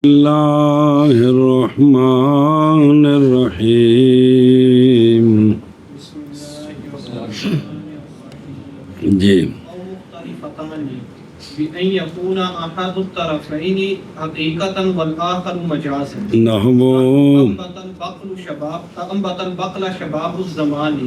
اللہ الرحمن الرحیم. جی بأن يكون أحد الطرفين حقيقة والآخر مجازا. نحو أنبت البقل شباب الزمان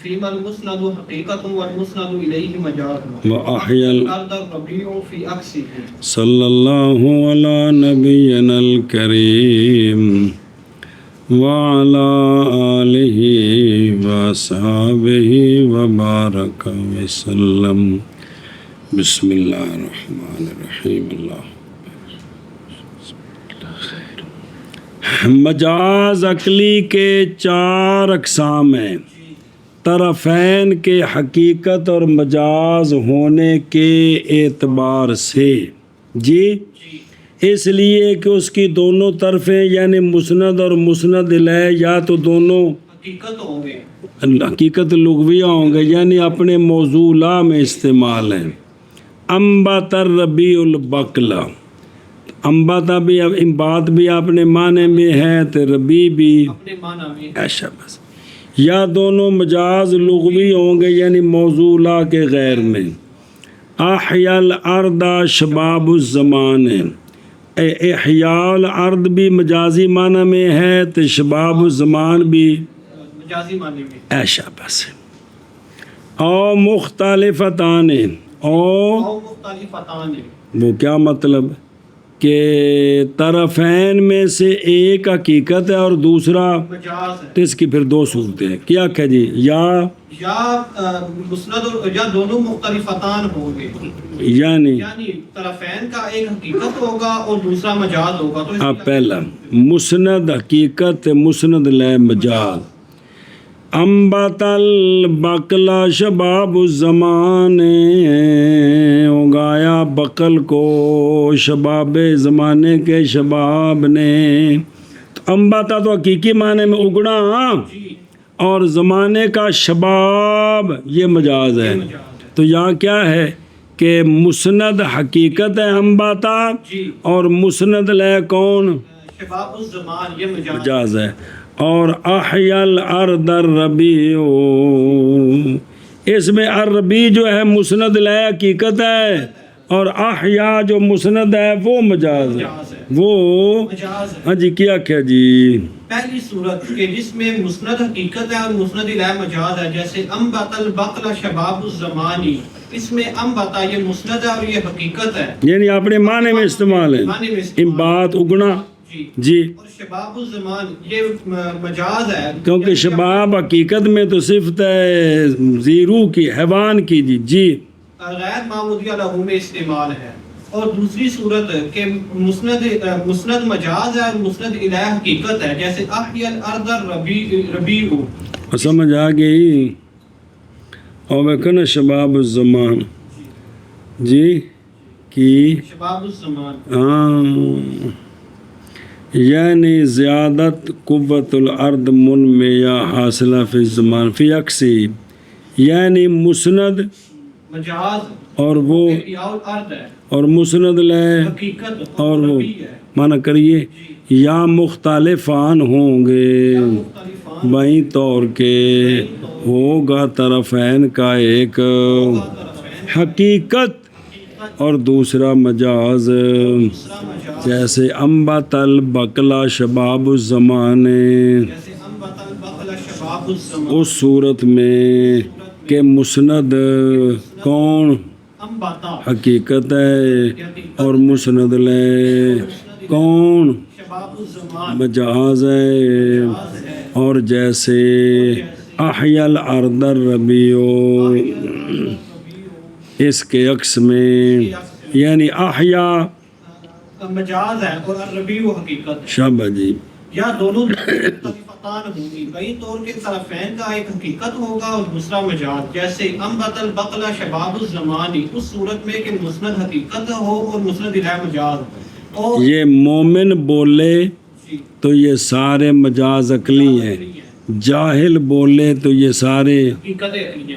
فيما المسند حقيقة والمسند إليه مجاز. وأحيا الأرض الربيع في عكسه. صلی اللہ علی نبینا الکریم وعلی آلہ وصحبہ وبارک وسلم. بسم اللہ الرحمن الرحیم. مجاز عقلی کے 4 اقسام ہیں، طرفین کے حقیقت اور مجاز ہونے کے اعتبار سے. جی اس لیے کہ اس کی دونوں طرفیں یعنی مسند اور مسند الیہ یا تو دونوں حقیقت ہوں گے، حقیقت لغویہ ہوں گے یعنی اپنے موضوع لا میں استعمال ہیں. انبت الربیع البقل، انبتا بھی انبات بھی اپنے معنی میں ہے تو ربیع بھی اپنے معنی میں. ایسا بس یا دونوں مجاز لغوی ہوں گے یعنی موضوع لا کے غیر میں. احیا الارض شباب الزمان، احیاء الارض بھی مجازی معنی میں ہے تو شباب الزمان بھی مجازی معنی میں. ایسا بس. او مختلفتان، او مختلفتان، وہ کیا مطلب کہ طرفین میں سے ایک حقیقت ہے اور دوسرا مجاز ہے. تو اس کی پھر 2 صورتیں ہیں. کیا کہ جی یا مسند یا دونوں مختلفتان ہوں گے یعنی طرفین کا ایک حقیقت ہوگا اور دوسرا مجاز ہوگا. تو اب پہلا مسند حقیقت مسند لے مجاز. انبت البقل شباب الزمان، اگایا بقل کو شباب زمانے کے شباب نے. تو انبتا تو حقیقی معنی میں اگنا اور زمانے کا شباب یہ مجاز ہے. تو یہاں کیا ہے کہ مسند حقیقت ہے انبتا اور مسند لے کون شباب الزمان یہ مجاز ہے. اور احیا الارض الربیع، اس میں الربیع جو ہے مسند لے حقیقت ہے اور احیا جو مسند ہے وہ مجاز ہے. وہ ہاں جی کیا کیا جی پہلی صورت کہ جس میں مسند حقیقت ہے اور مسند الیہ مجاز ہے، جیسے انبت البقل شباب الزمانی، اس میں انبتا یہ مسند ہے اور یہ حقیقت ہے یعنی اپنے معنی میں استعمال ہے. انبات اگنا جی، اور شباب الزمان یہ مجاز ہے کیونکہ شباب حقیقت میں تو صفت ہے زیرو کی حیوان کی. جی جی غیر معمودیہ لہو میں استعمال ہے. اور دوسری صورت کہ مسند مجاز ہے اور مسند الیہ حقیقت ہے، جیسے احیا الارض الربیع. سمجھ آ گئی. اور کن شباب الزمان جی کی شباب الزمان یعنی زیادت قوت الارض منمیہ حاصلہ فی الزمان فی عکسی، یعنی مسند مجاز اور وہ اور مسند لے اور وہ معنی کریے یا مختلفان ہوں گے بائیں طور کے ہوگا طرفین کا ایک حقیقت اور دوسرا مجاز. جیسے انبت البقل شباب الزمان، اس صورت میں کہ مسند کون حقیقت ہے اور مسند لے کون مجاز ہے. اور جیسے احیا الارض الربیع، اس کے عکس میں یعنی احیا مجاز ہے اور الربیع حقیقت. شابہ جی. یا دونوں مختلفتان ہوں گی، کئی طور کے طرفین کا ایک حقیقت ہوگا اور دوسرا مجاز. جیسے انبت البقل شباب الزمانی، اس صورت میں کہ مسند حقیقت ہو اور مسند الیہ مجاز. یہ مومن بولے تو یہ سارے مجاز عقلی ہیں، جاہل بولے تو یہ سارے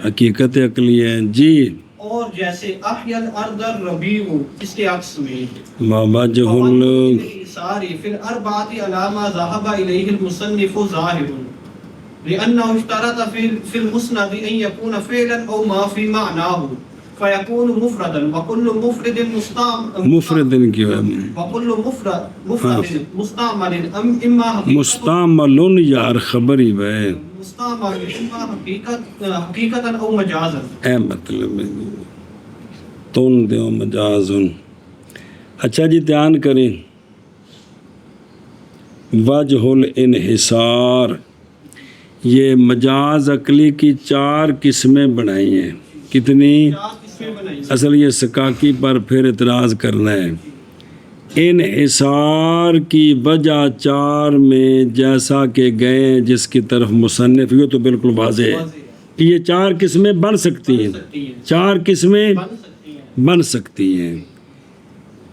حقیقت عقلی ہیں. جی اور جیسے احیا الارض الربیع اس کے عکس میں ووجہ الانحصار فی الاربعۃ علامہ ذهب الیہ المصنف ظاہر لأنه اشترط في المسند ان يكون فعلا او ما في معناه فيكون مفردا وكل مفرد مفرد کی وكل مفرد مستعمل اما مستعمل یار خبری ہے مستعمل اما حقیقتا او مجازا اے مطلب تون دیو مجازن. اچھا جی دھیان کریں وجہ الانحصار یہ مجاز عقلی کی 4 قسمیں بنائی ہیں. کتنی؟ اصل یہ سکاکی پر پھر اعتراض کرنا ہے. انحصار کی وجہ 4 میں جیسا کہ گئے جس کی طرف مصنف یہ تو بالکل واضح ہے کہ یہ 4 قسمیں بن سکتی ہیں. 4 قسمیں بن سکتی ہیں.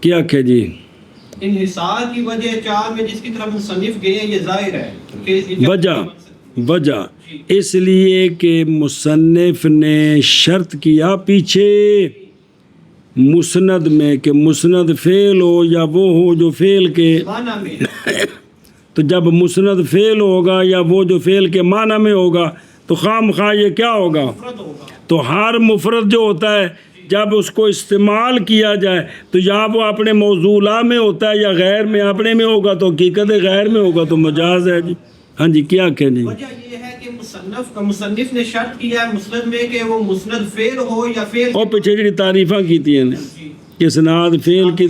کیا کہ جی انحصار کی وجہ 4 میں جس کی طرف مصنف گئے ہیں یہ ظاہر ہے کہ وجہ اس لیے کہ مصنف نے شرط کیا پیچھے مسند میں کہ مسند فعل ہو یا وہ ہو جو فعل کے معنی میں تو جب مسند فعل ہوگا یا وہ جو فعل کے معنی میں ہوگا تو خام خواہ یہ کیا ہوگا مفرد ہوگا. تو ہر مفرد جو ہوتا ہے جب اس کو استعمال کیا جائے تو یا وہ اپنے موضوعہ میں ہوتا ہے یا غیر میں اپنے میں ہوگا تو حقیقت غیر میں ہوگا تو مجاز ہے جی. ہاں جی کیا کہ جی وجہ یہ ہے کہ مصنف نے شرط کیا ہے مسند میں کہ وہ مسند فعل ہو یا فعل اور پیچھے جی تعریفاں کیتی ہیں کہ اسناد فعل کی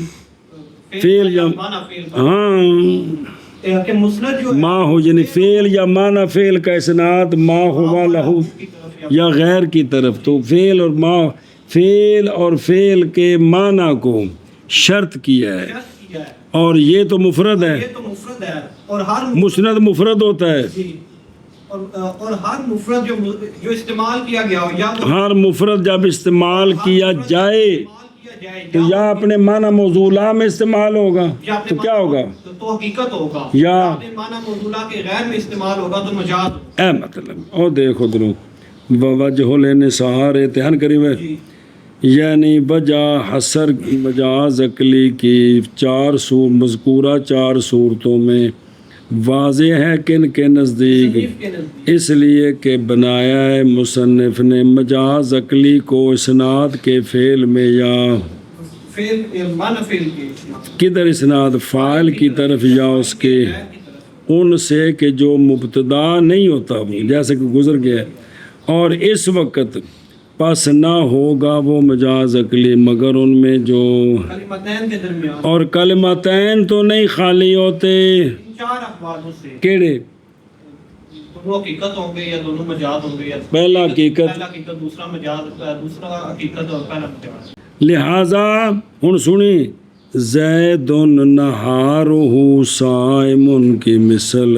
فعل یا معنی فعل ہاں کہ مسند جو ما ہو یعنی فعل یا معنی فعل کا اسناد ما ہوا لہو یا غیر کی طرف تو فعل اور ما فعل اور فعل کے معنی کو شرط کیا ہے اور یہ تو مفرد ہے یہ تو مفرد ہے اور ہر مسند مفرد ہوتا ہے اور ہر مفرد جو استعمال کیا گیا ہو یا ہر مفرد جب استعمال کیا جائے تو یا اپنے معنی موضوعہ میں استعمال ہوگا تو کیا ہوگا تو حقیقت ہوگا یا اپنے معنی موضوعہ کے غیر میں استعمال ہوگا تو مجاز ہوگا. اے مطلب اور دیکھو درو وجہ الانحصار دھیان کری ہوئے یعنی وجہ حسر مجاز عقلی کی 4 مذکورہ 4 صورتوں میں واضح ہے کن کے نزدیک اس لیے کہ بنایا ہے مصنف نے مجاز عقلی کو اسناد کے فعل میں یا فعل معنی فعل کی کدھر اسناد فاعل کی طرف یا اس کے ان سے کہ جو مبتدا نہیں ہوتا وہ جیسے کہ گزر گیا ہے اور اس وقت پس نہ ہوگا وہ مجاز عقلی مگر ان میں جو کلمتین کے درمیان اور کلمتین تو نہیں خالی ہوتے 4 اقوالوں سے کیڑے دونوں حقیقت ہوں گے یا دونوں مجاز ہوں گے یا پہلا حقیقت دوسرا مجاز دوسرا حقیقت اور پہلا مجاز. لہذا ہن سنی زید نہارہ صائم کی مثل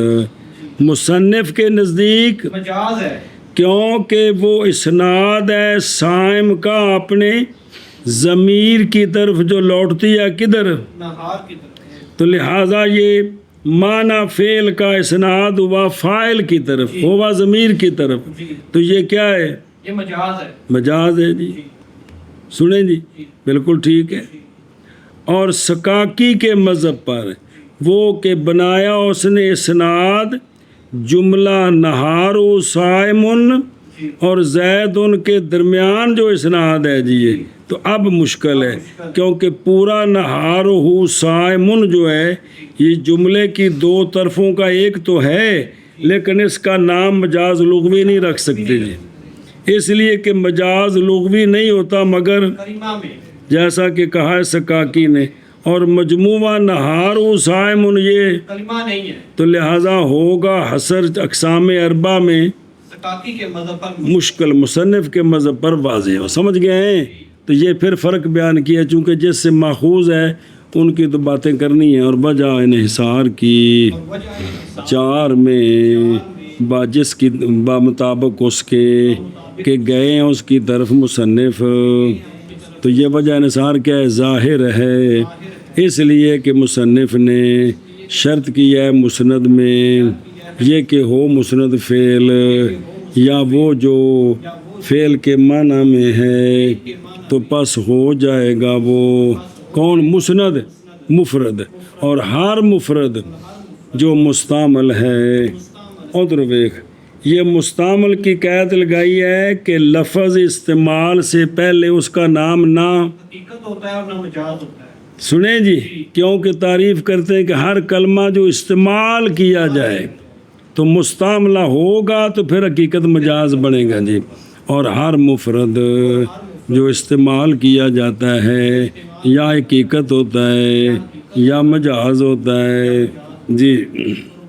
مصنف کے نزدیک مجاز ہے کیونکہ وہ اسناد ہے صائم کا اپنے ضمیر کی طرف جو لوٹتی ہے کدھر نہار کی طرف تو لہٰذا یہ معنی فعل کا اسناد ہوا فاعل کی طرف ہوا ضمیر کی طرف تو یہ کیا ہے یہ مجاز ہے مجاز ہے جی. سنیں جی بالکل ٹھیک ہے. اور سکاکی کے مذہب پر وہ کہ بنایا اس نے اسناد جملہ نہار و صائم اور زید ان کے درمیان جو اسناد ہے جی یہ تو اب مشکل ہے کیونکہ پورا نہار و صائم جو ہے یہ جملے کی 2 طرفوں کا ایک تو ہے لیکن اس کا نام مجاز لغوی نہیں رکھ سکتے جی اس لیے کہ مجاز لغوی نہیں ہوتا مگر کریمہ میں جیسا کہ کہا ہے سکاکی نے اور مجموعہ نہار و صائم یہ کلمہ نہیں ہے تو لہٰذا ہوگا حسر اقسام اربع میں سکاکی کے مذہب پر مشکل مصنف کے مذہب پر واضح ہو. سمجھ گئے ہیں تو یہ پھر فرق بیان کیا چونکہ جس سے ماخوذ ہے ان کی تو باتیں کرنی ہیں اور وجہ انحصار کی 4 میں جس کی مطابق اس کے کہ گئے ہیں اس کی طرف مصنف تو یہ وجہ انحصار کیا ہے ظاہر ہے اس لیے کہ مصنف نے شرط کیا ہے مسند میں یہ کہ ہو مسند فعل یا وہ جو فعل کے معنی میں ہے تو پس ہو جائے گا وہ کون مسند مفرد اور ہر مفرد جو مستعمل ہے ادھر دیکھ یہ مستعمل کی قید لگائی ہے کہ لفظ استعمال سے پہلے اس کا نام نہ حقیقت ہوتا ہے اور نہ مجاز ہوتا ہے. سنیں جی کیونکہ تعریف کرتے ہیں کہ ہر کلمہ جو استعمال کیا جائے تو مستعملہ ہوگا تو پھر حقیقت مجاز بنے گا جی اور ہر مفرد جو استعمال کیا جاتا ہے یا حقیقت ہوتا ہے یا مجاز ہوتا ہے جی.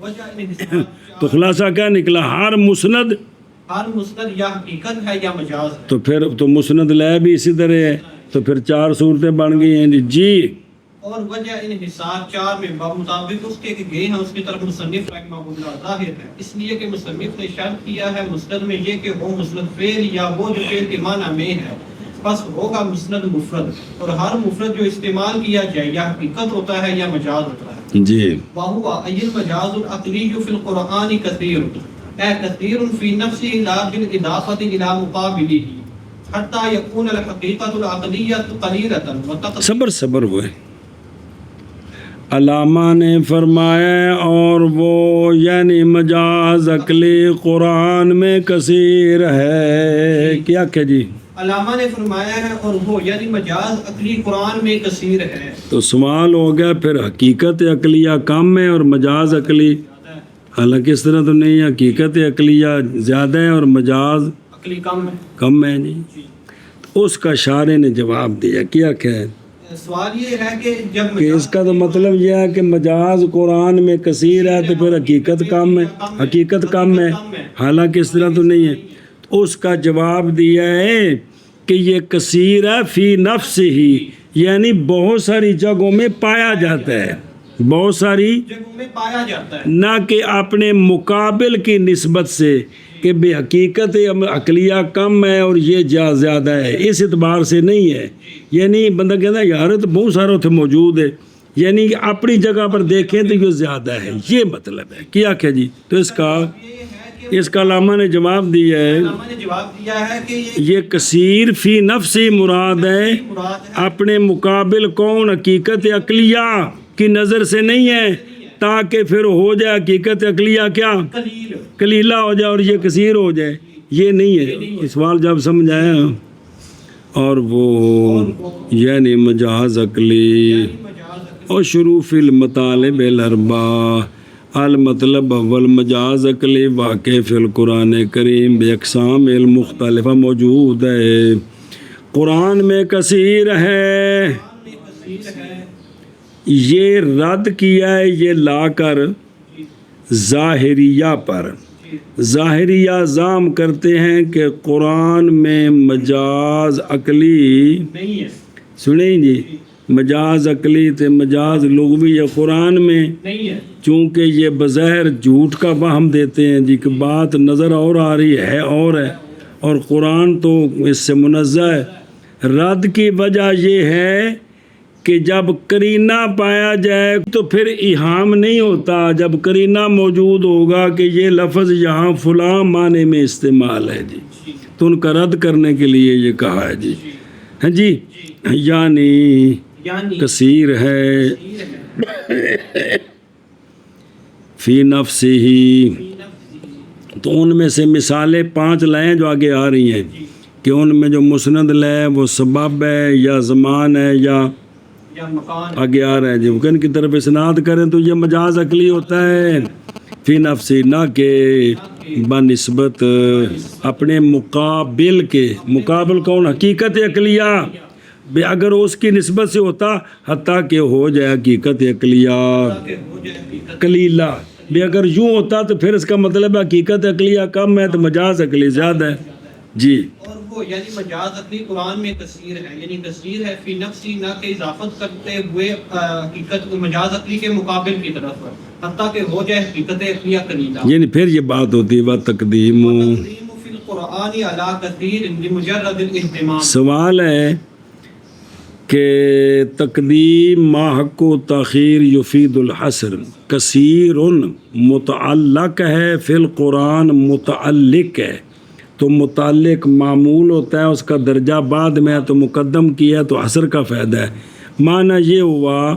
وجہ انحصار تو خلاصہ کیا نکلا ہر مسند ہر مسند یا حقیقت ہے یا مجاز ہے. تو پھر تو مسند لے بھی اسی طرح ہے تو پھر 4 صورتیں بن گئی ہیں جی. اور وجہ انحصار 4 میں مطابق اس کے کہ گئے ہیں اس کی طرف مصنف رحمہ اللہ ظاہر ہے اس لیے کہ مصنف نے شرط کیا ہے مسند میں یہ کہ وہ مسند فعل یا وہ جو فعل کے معنی میں ہے بس ہوگا مسند مفرد اور ہر مفرد جو استعمال کیا جائے یا حقیقت ہوتا ہے یا مجاز ہوتا ہے. جی وهو أي المجاز العقلي في القرآن كثير كثير في نفسه لا بالإضافة إلى مقابله حتى يكون الحقيقة العقلية قليلة صبر ہوئے علامہ نے فرمایا اور وہ یعنی مجاز عقلی قرآن میں کثیر ہے کیا کہ جی علامہ نے فرمایا ہے اور وہ یعنی مجاز عقلی قرآن میں کثیر ہے. تو سوال ہو گیا پھر حقیقت عقلیہ کم ہے اور مجاز عقلی حالانکہ اس طرح تو نہیں حقیقت عقلیہ زیادہ ہے اور مجاز عقلی کم ہے جی. تو اس کا شارح نے جواب دیا کیا کہ سوال یہ ہے کہ جب کہ اس کا تو مطلب یہ ہے کہ مجاز قرآن میں کثیر ہے تو پھر حقیقت کم ہے حالانکہ اس طرح تو نہیں ہے. اس کا جواب دیا ہے کہ یہ کثیر ہے فی نفس ہی یعنی بہت ساری جگہوں میں پایا جاتا ہے بہت ساری جگہوں میں پایا جاتا ہے نہ کہ اپنے مقابل کی نسبت سے کہ بے حقیقت عقلیہ کم ہے اور یہ زیادہ ہے اس اعتبار سے نہیں ہے. یعنی بندہ کہتا ہے یار تو بہت سارے اتنے موجود ہے یعنی کہ اپنی جگہ پر دیکھیں تو یہ زیادہ ہے یہ مطلب ہے کیا کہ جی. تو اس کا علامہ نے جواب دیا ہے علامہ نے جواب دیا ہے کہ یہ کثیر فی نفسی مراد ہے اپنے مقابل کون حقیقت عقلیہ کی نظر سے نہیں ہے تاکہ پھر ہو جائے حقیقت عقلیہ کیا قلیلہ ہو جائے اور یہ کثیر ہو جائے یہ نہیں ہے. سوال جب سمجھ آیا اور وہ یعنی مجاز عقلی اور شروع فی المطالب الاربعہ المطلب والمجاز عقلی واقع فی القرآن کریم بے اقسام المختلفہ موجود ہے قرآن میں کثیر ہے. یہ رد کیا ہے یہ لا کر ظاہریہ پر. ظاہریہ ذام کرتے ہیں کہ قرآن میں مجاز عقلی نہیں ہے. سنیں جی مجاز عقلی تے مجاز لغوی یا قرآن میں نہیں ہے چونکہ یہ بظاہر جھوٹ کا وہم دیتے ہیں جی کہ بات نظر اور آ رہی ہے اور قرآن تو اس سے منزہ ہے. رد کی وجہ یہ ہے کہ جب قرینہ پایا جائے تو پھر ایہام نہیں ہوتا جب قرینہ موجود ہوگا کہ یہ لفظ یہاں فلاں معنی میں استعمال ہے جی تو ان کا رد کرنے کے لیے یہ کہا ہے جی ہاں جی یعنی کثیر ہے فی نفسہ. تو ان میں سے مثالیں 5 لائیں جو آگے آ رہی ہیں کہ ان میں جو مسند لے وہ سبب ہے یا زمان ہے یا آگے آ رہا ہے جی ان کی طرف اسناد کریں تو یہ مجاز عقلی ہوتا ہے فی نفسی نہ کہ بنسبت اپنے مقابل کے مقابل کون حقیقت عقلیہ بے اگر اس کی نسبت سے ہوتا حتیٰ کہ ہو جائے حقیقت عقلیہ قلیلہ بے اگر یوں ہوتا تو پھر اس کا مطلب ہے حقیقت عقلیہ کم ہے تو مجاز عقلی زیادہ ہے جی. اور وہ یعنی مجاز عقلی قرآن میں کثیر ہے یعنی کثیر ہے فی نفسی نہ کہ اضافت کرتے ہوئے حقیقت مجاز عقلی کے مقابل کی طرف حتیٰ کہ ہو جائے حقیقت عقلیہ قلیلہ. یعنی پھر یہ بات ہوتی ہے بات تقدیم فی القرآن علی کثیر لمجرد الاہتمام. سوال ہے کہ تقدیم ما حق و تاخیر یفید الحصر کثیر متعلق ہے فی القرآن متعلق ہے تو متعلق معمول ہوتا ہے، اس کا درجہ بعد میں ہے تو مقدم کیا تو حصر کا فائدہ ہے۔ معنی یہ ہوا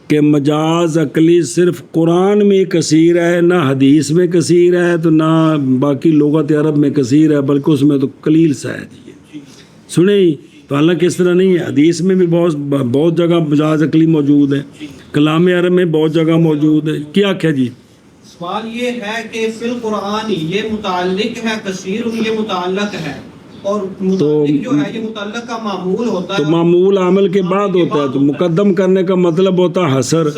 کہ مجاز عقلی صرف قرآن میں کثیر ہے، نہ حدیث میں کثیر ہے تو نہ باقی لغت عرب میں کثیر ہے، بلکہ اس میں تو قلیل سا ہے جی۔ سنیں تو حالانکہ اس طرح نہیں ہے، حدیث میں بھی بہت جگہ مجاز عقلی موجود ہے، کلام عرب میں بہت جگہ موجود ہے۔ کیا کیا جی؟ سوال یہ ہے کہ فی القرآن یہ متعلق ہے، کثیر یہ متعلق ہے، اور متعلق جو ہے یہ متعلق کا معمول ہوتا ہے، تو معمول عمل کے بعد ہوتا ہے، تو مقدم کرنے کا مطلب ہوتا ہے حصر،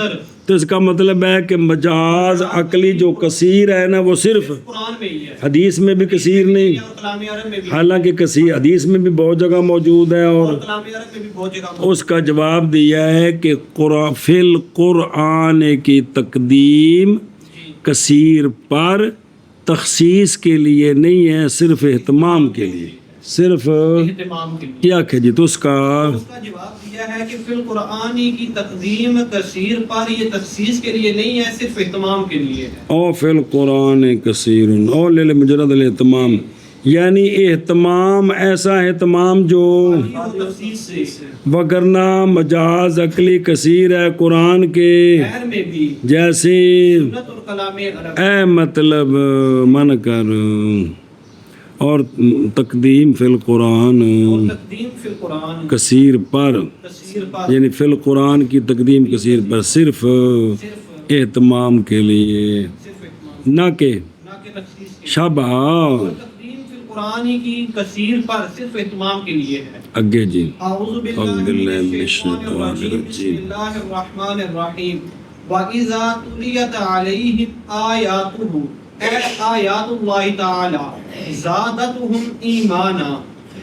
تو اس کا مطلب ہے کہ مجاز عقلی جو کثیر ہے نا وہ صرف قرآن میں ہی ہے، حدیث میں بھی کثیر نہیں، اور کلام عرب میں بھی، حالانکہ کثیر حدیث میں بھی بہت جگہ موجود ہے، اور کلام عرب میں بھی بہت جگہ اس کا جواب دیا ہے کہ فی القرآن کی تقدیم کثیر پر تخصیص کے لیے نہیں ہے، صرف اہتمام کے لیے، صرف اہتمام کے لیے۔ کیا کہ جی تو اس کا جواب دیا ہے کہ فی القرآن کی تقدیم کثیر پر یہ تخصیص کے لیے نہیں ہے، صرف اہتمام کے لیے ہے۔ او فی القرآن کثیر او لے مجرد الاہتمام، یعنی اہتمام ایسا اہتمام جو تخصیص سے وگرنہ مجاز عقلی کثیر ہے قرآن کے، غیر میں بھی جیسے سنت اور کلام عرب، اے مطلب من کر اور تقدیم فی القرآن تقدیم فی القرآن کثیر پر، کثیر پر، یعنی فی القرآن کی تقدیم کثیر پر صرف صرف اہتمام کے لیے، صرف اہتمام، نہ کہ نہ کہ تخصیص کے شابہ لیے۔ تقدیم فی القرآن کی کثیر پر صرف اہتمام کے لیے ہے۔ اگے جی اعوذ باللہ من الشیطان الرجیم، بسم اللہ الرحمن الرحیم۔ وَإِذَا تُلِيَتْ عَلَيْهِمْ آيَاتُهُ، اے آیات اللہ تعالی، زادتهم ایمانا،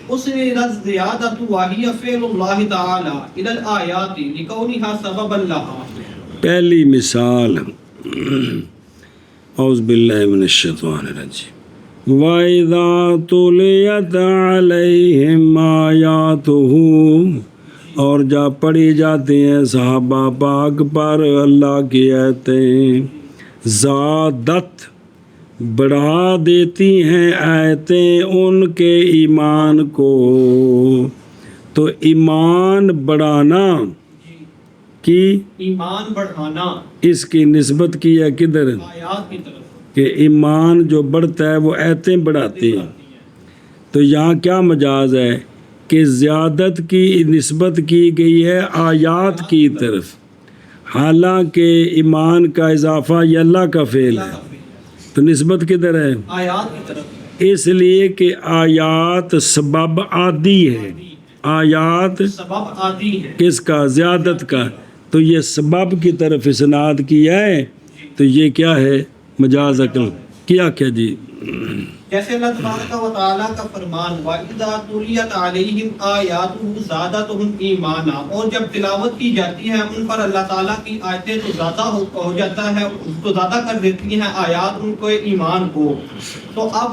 اس نے زیادت وحی فعل اللہ تعالی الى الآیات لکونها سببا لها۔ پہلی مثال، اعوذ باللہ من الشیطان الرجیم، وَإِذَا تُلِيَتْ عَلَيْهِمْ آيَاتُهُ، اور جب پڑھی جاتی ہیں صحابہ پاک پر اللہ کی آیتیں، زادت بڑھا دیتی ہیں آیتیں ان کے ایمان کو، تو ایمان بڑھانا کی ایمان بڑھانا اس کی نسبت کی ہے کدھر آیات کی طرف، کہ ایمان جو بڑھتا ہے وہ آیتیں بڑھاتی ہیں، تو یہاں کیا مجاز ہے کہ زیادت کی نسبت کی گئی ہے آیات کی طرف، حالانکہ ایمان کا اضافہ یہ اللہ کا فعل ہے، تو نسبت کدھر ہے آیات کی طرف، اس لیے کہ آیات سبب عادی ہے، آیات سبب آتی ہے، کس کا زیادت کا، تو یہ سبب کی طرف اسناد کیا ہے، تو یہ کیا ہے مجاز عقل کیا کیا جی؟ جیسے اللہ تبارک و تعالیٰ کا فرمان وَإِذَا تُلِيَتْ عَلَيْهِمْ آيَاتُهُ زَادَتْهُمْ ایمانا، اور جب تلاوت کی جاتی ہے ان پر اللہ تعالیٰ کی آیتیں تو زیادہ ہو جاتا ہے، تو زیادہ کر دیتی ہیں آیات ان کو ایمان کو۔ تو اب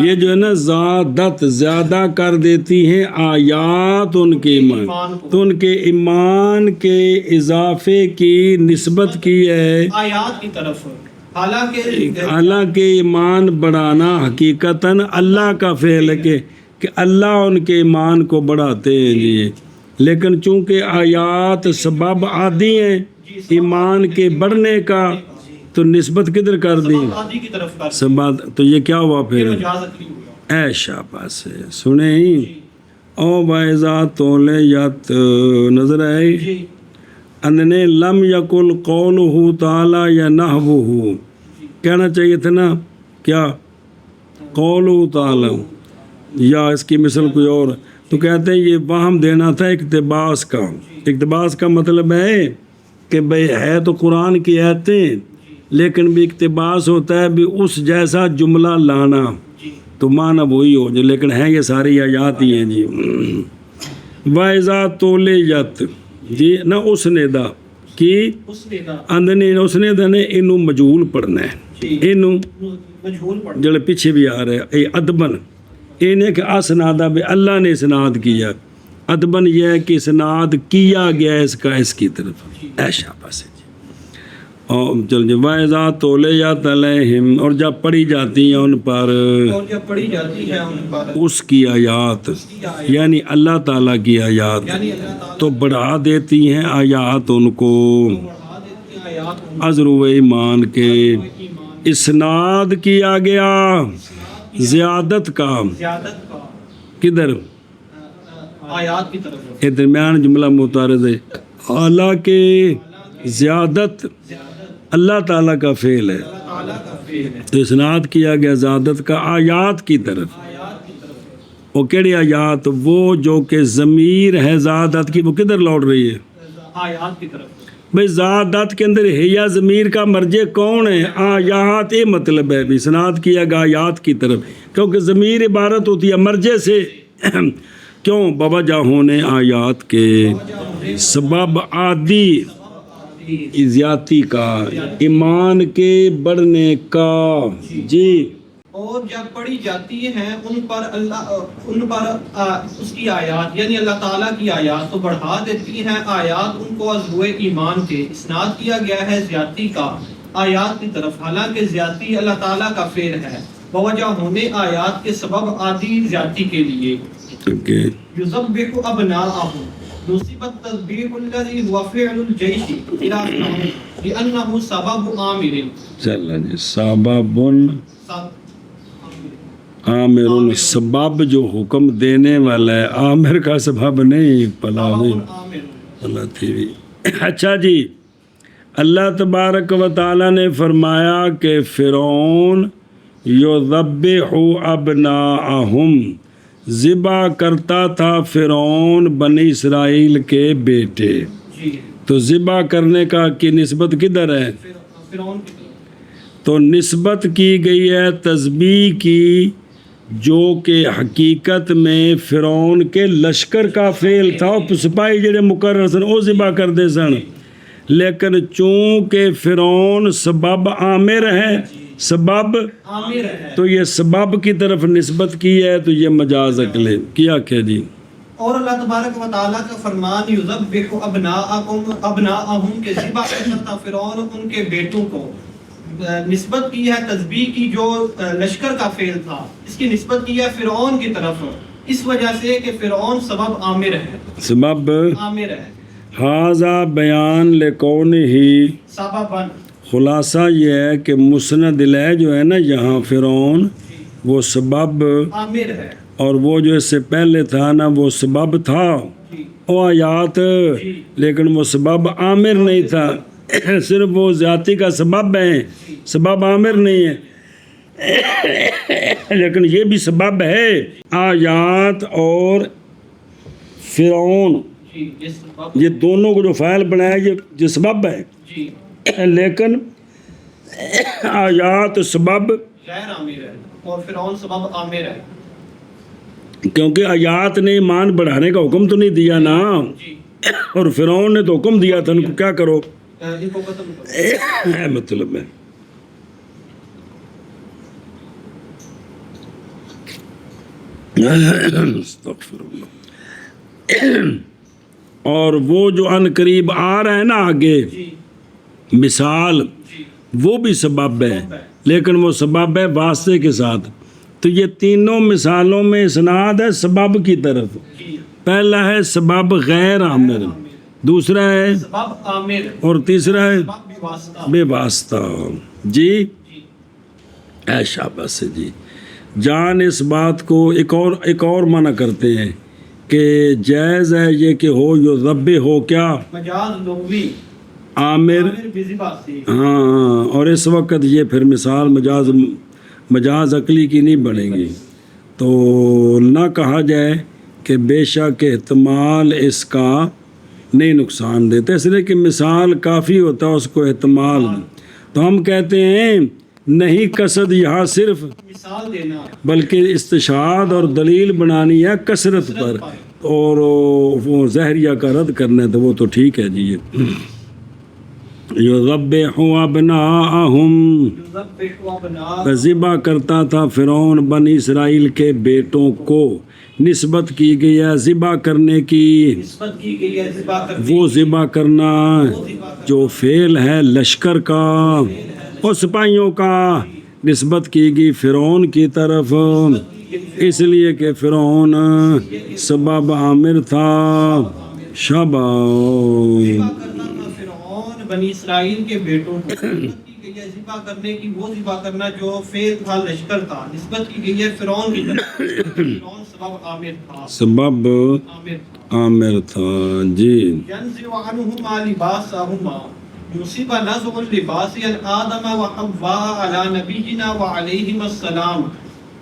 یہ جو ہے نا زیادت زیادہ کر دیتی ہیں آیات ان کے ایمان، تو ان کے ایمان کے اضافے کی نسبت کی ہے آیات کی طرف، حالانکہ ایمان بڑھانا حقیقتاً اللہ کا فعل ہے کہ اللہ ان کے ایمان کو بڑھاتے ہیں جی، لیکن چونکہ آیات سبب عادی ہیں ایمان کے بڑھنے کا، تو نسبت کدھر کر دی آدھی کی طرف کر سبب، تو یہ کیا ہوا پھر مجاز عقلی ہوا۔ اے شاباش سے سنیں او وَإِذَا تُلِيَتْ نظر آئی جی اندنے لم یقل قولہ تعالی یا نحوہ، کہنا چاہیے تھا نا کیا قولہ تعالی، یا اس کی مثل کوئی اور، تو کہتے ہیں یہ وہم دینا تھا اقتباس کا۔ اقتباس کا مطلب ہے کہ بھئی ہے تو قرآن کی آیتیں، لیکن بھی اقتباس ہوتا ہے بھی اس جیسا جملہ لانا، تو معنی وہی ہو جو، لیکن ہے یہ ساری آیات ہی ہیں جی۔ وَإِذَا تُلِيَتْ جی نہ اس نے دا کی اس نے دا اندنے اس نے دا نے انہوں مجہول پڑھنا ہے، انہوں مجہول پڑھ جڑے پیچھے بھی آ رہے ہیں اے ادبن، انہیں کہ اسنادہ بے اللہ نے اسناد کیا، ادبن یہ ہے کہ اسناد کیا گیا اس کا اس کی طرف، اے شاباش جی۔ اور چل جی وَإِذَا تُلِيَتْ عَلَيْهِمْ اور جب پڑھی جاتی ہیں ان پر اور جب پڑھی جاتی ہے ان پر اس کی آیات کی آیات یعنی اللہ تعالیٰ کی آیات یعنی اللہ تعالیٰ تو بڑھا دیتی ہیں آیات ان کو بڑھا دیتی ہیں آیات ان عذر و ایمان کے کو ایمان اسناد کیا گیا زیادت کا زیادت کا کدھر آیات کی طرف یہ درمیان جملہ متعارض ہے حالانکہ زیادت اللہ تعالیٰ کا فعل ہے اللہ تعالیٰ کا فعل ہے تو اسناد کیا گیا زیادت کا آیات کی طرف آیات کی طرف وہ کیڑی آیات وہ جو کہ ضمیر ہے زیادت کی وہ کدھر لوٹ رہی ہے آیات کی طرف بھئی زیادت کے اندر ہے یا ضمیر کا مرجع کون ہے آیات یہ مطلب ہے بھی اسناد کیا گیا آیات کی طرف کیونکہ ضمیر عبارت ہوتی ہے مرجع سے کیوں بوجہ ہونے آیات کے سبب عادی زیادتی کا ایمان کے بڑھنے کا جی اور جب پڑھی جاتی ہیں ان پر اس کی آیات یعنی اللہ تعالیٰ کی آیات تو بڑھا دیتی ہیں آیات ان کو عزو ایمان کے اسناد کیا گیا ہے زیادتی کا آیات کی طرف حالانکہ زیادتی اللہ تعالیٰ کا فعل ہے بوجہ ہونے آیات کے سبب عادی زیادتی کے لیے یذبح ابناءہم نصبت تذبیح الذی هو فعل الجیش الى فرعون لانه سبب عامر چلو جی سبب عامر سبب جو حکم دینے والا ہے عامر کا سبب نہیں پلا نہیں اللہ تھی بھی اچھا جی اللہ تبارک و تعالی نے فرمایا کہ فرعون یذبح ابناءہم ذبح کرتا تھا فرعون بنی اسرائیل کے بیٹے جی تو ذبح کرنے کا کی نسبت کدھر ہے فرعون کی طرف تو نسبت کی گئی ہے تذبیح کی جو کہ حقیقت میں فرعون کے لشکر کا فعل تھا اور سپاہی جڑے مقرر سن وہ ذبح کرتے سن لیکن چونکہ فرعون سبب عامر ہے سبب عامر ہے تو یہ سبب کی طرف نسبت کی ہے تو یہ مجاز عقلے کیا کہ جی اور اللہ تبارک و تعالیٰ کا فرمان یذبح ابناءہم کے ذبح کرتا تھا فرعون ان کے بیٹوں کو نسبت کی ہے تذبیح کی جو لشکر کا فعل تھا اس کی نسبت کی ہے فرعون کی طرف اس وجہ سے کہ فرعون سبب عامر ہے سبب عامر ہے حاضہ بیان لکون ہی سبباً خلاصہ یہ ہے کہ مسند الیہ جو ہے نا یہاں فرعون وہ سبب عامر ہے اور وہ جو اس سے پہلے تھا نا وہ سبب تھا جی وہ آیات لیکن وہ سبب عامر نہیں تھا صرف وہ ذاتی کا سبب ہے سبب عامر نہیں ہے لیکن یہ بھی سبب ہے آیات اور فرعون جی یہ سبب یہ دونوں کو جو فاعل بنایا یہ سبب ہے جی لیکن آیات سبب غیر عامر ہے اور فرعون سبب عامر ہے کیونکہ آیات نے ایمان بڑھانے کا حکم تو نہیں دیا نا جی اور فرعون نے تو حکم دیا تھا ان کو کیا کرو ان کو ختم کرو مطلب ہے استغفر اللہ اور وہ جو ان قریب آ رہا ہے نا آگے جی مثال جی وہ بھی سبب ہے لیکن وہ سبب ہے واسطے کے ساتھ تو یہ تینوں مثالوں میں اسناد ہے سبب کی طرف جی پہلا ہے سبب غیر عامر دوسرا ہے سبب عامر اور تیسرا ہے سبب بھی واسطہ بے واسطہ جی جی اے شاباش سے جی جان اس بات کو ایک اور منع کرتے ہیں کہ جائز ہے یہ کہ ہو یذبح ہو کیا مجاز لغوی عامر عامر بذبح سے ہاں اور اس وقت یہ پھر مثال مجاز عقلی کی نہیں بنے گی تو نہ کہا جائے کہ بے شک احتمال اس کا نہیں نقصان دیتا اس لیے کہ مثال کافی ہوتا ہے اس کو احتمال تو ہم کہتے ہیں نہیں قصد یہاں صرف مثال دینا بلکہ استشہاد اور دلیل بنانی ہے کثرت پر اور وہ زہریہ کا رد کرنا ہے تو وہ تو ٹھیک ہے جی یذبح ابناءہم، یذبح ابناء، ذبح کرتا تھا فرعون بنی اسرائیل کے بیٹوں کو، نسبت کی گئی ہے ذبح کرنے کی، نسبت کی گئی ہے ذبح کرنے وہ ذبح کرنا جو فعل ہے لشکر کا اور سپاہیوں کا، نسبت کی گئی فرعون کی طرف، اس لیے کہ فرعون سبب عامر تھا، ذبح کرنا تھا فرعون بنی اسرائیل کے بیٹوں کو، نسبت کی گئی ہے ذبح کرنے کی وہ ذبح کرنا جو فعل تھا لشکر تھا، نسبت کی گئی ہے فرعون کی طرف، فرعون سبب عامر تھا، سبب عامر عامر تھا جی۔ ينزع عنهما لباسهما يصيب نزع اللباس آدم وحواء على نبينا وعليهما السلام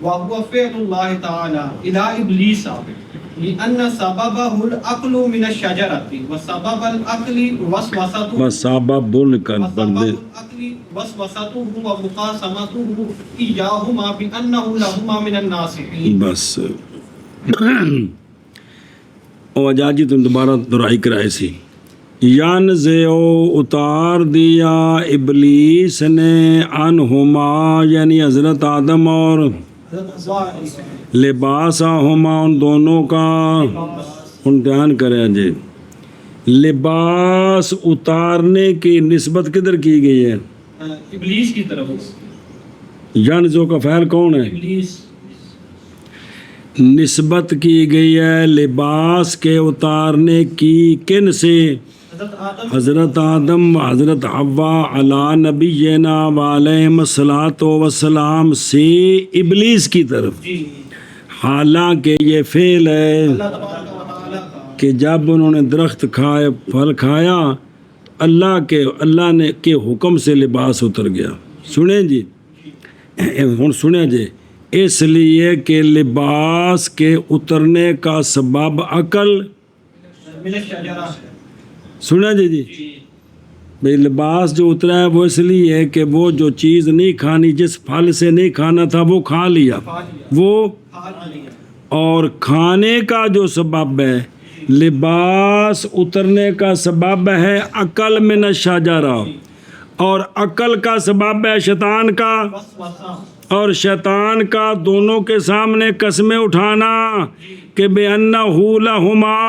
وهو فعل الله تعالى إلى إبليس لأن سببه الأكل من الشجرة وسبب الأكل وسوسته وسبب الأكل وسوسته ومقاسمته إياهما بأنه لهما من الناصحين۔ بس او اجاجی تم دوبارہ دہرائی کرائے سی، ینزع اتار دیا ابلیس نے عنہما یعنی حضرت آدم اور لباسہما ان دونوں کا، ان دھیان کریں جی، لباس اتارنے کی نسبت کدھر کی گئی ہے؟ ابلیس کی طرف، ینزع کا فعل کون ہے؟ ابلیس، نسبت کی گئی ہے لباس کے اتارنے کی کن سے؟ حضرت آدم و حضرت حوا علی نبینا وعلیہم الصلاۃ والسلام سے ابلیس کی طرف، جی، حالانکہ یہ فعل ہے اللہ تبارک و تعالیٰ کا، کہ جب انہوں نے درخت کھائے پھل کھایا اللہ نے کے حکم سے لباس اتر گیا۔ سنیں جی، ہن سنیں جی، اس لیے کہ لباس کے اترنے کا سبب عقل، من الشجرہ، سنا جی بھئی لباس جو اترا ہے وہ اس لیے ہے کہ وہ جو چیز نہیں کھانی، جس پھل سے نہیں کھانا تھا وہ کھا لیا، وہ اور کھانے کا جو سبب ہے لباس اترنے کا سبب ہے عقل من الشجرہ، اور عقل کا سبب ہے شیطان کا، اور شیطان کا دونوں کے سامنے قسمیں اٹھانا کہ بِأَنَّهُ لَهُمَا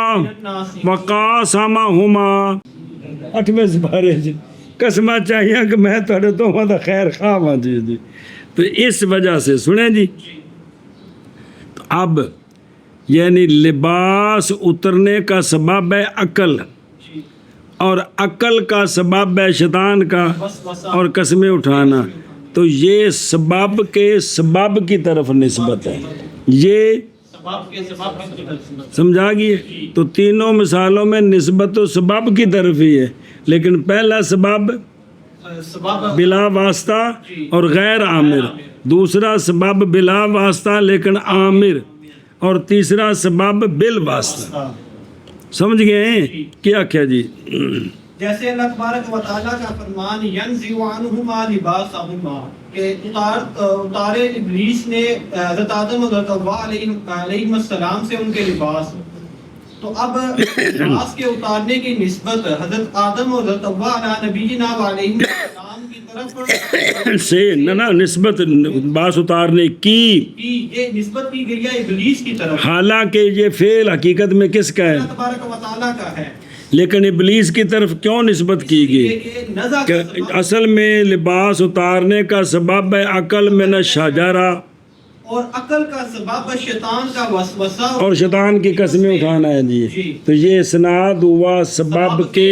وَقَاسَمَهُمَا، 8ویں سپارے جی، قسمہ چاہیے کہ میں تھوڑے تو دا خیر خواہ ہوں جی جی، تو اس وجہ سے سنیں جی، تو اب یعنی لباس اترنے کا سبب ہے عقل، اور عقل کا سبب ہے شیطان کا، اور قسمیں اٹھانا، تو یہ سبب کے سبب کی طرف نسبت ہے، یہ سمجھا گئی؟ تو تینوں مثالوں میں نسبت و سبب کی طرف ہی ہے، لیکن پہلا سبب بلا واسطہ اور غیر عامر، دوسرا سبب بلا واسطہ لیکن عامر، اور تیسرا سبب بالواسطہ، سمجھ گئے ہیں کیا کیا جی؟ جیسے اللہ تبارک و تعالیٰ کا فرمان ینزع عنہما لباسہما، کہ اتارے ابلیس نے حضرت آدم اور حضرت حوا علیہم السلام سے ان کے لباس، تو اب لباس کے اتارنے کی نسبت حضرت آدم اور حضرت حوا علی نبینا وعلیہم السلام کی طرف سے نہ نسبت لباس اتارنے کی، یہ نسبت کی گئی ہے ابلیس کی طرف، حالانکہ یہ فعل حقیقت میں کس کا ہے؟ اللہ تبارک و تعالیٰ کا ہے، لیکن ابلیس کی طرف کیوں نسبت کی گئی؟ کہ اصل میں لباس اتارنے کا سبب ہے عقل من الشجرہ، اور عقل کا سبب شیطان کا وسوسہ اور شیطان کی قسمیں اٹھانا ہے جی، تو یہ اسناد ہوا سبب کے،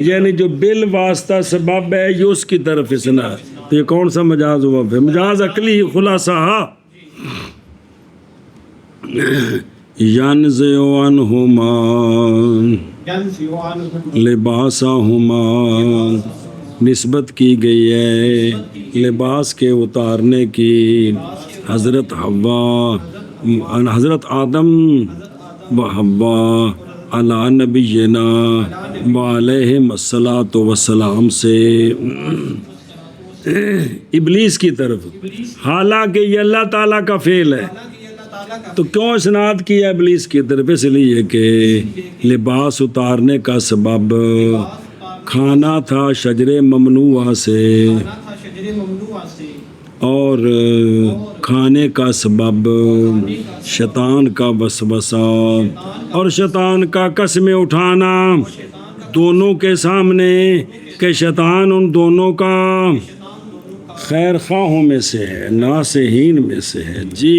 یعنی جو بالواسطہ سبب ہے یہ اس کی طرف اسناد، تو یہ کون سا مجاز ہوا؟ پھر مجاز عقلی خلاصہ، ینزع عنہما لباسہما، نسبت کی گئی ہے لباس کے اتارنے کی حضرت حوا، حضرت آدم و حوا علی نبینا وعلیہم الصلاۃ والسلام سے ابلیس کی طرف، حالانکہ یہ اللہ تعالیٰ کا فعل ہے، تو کیوں اسناد کیا ابلیس کی طرف؟ اس لیے کہ لباس اتارنے کا سبب کھانا تھا شجر ممنوعہ سے کھانا تھا شجر ممنوعہ سے اور کھانے کا سبب شیطان کا وسوسہ اور شیطان کا قسمیں اٹھانا دونوں کے سامنے کہ شیطان ان دونوں کا خیر خواہوں میں سے ہے ناصحین میں سے ہے جی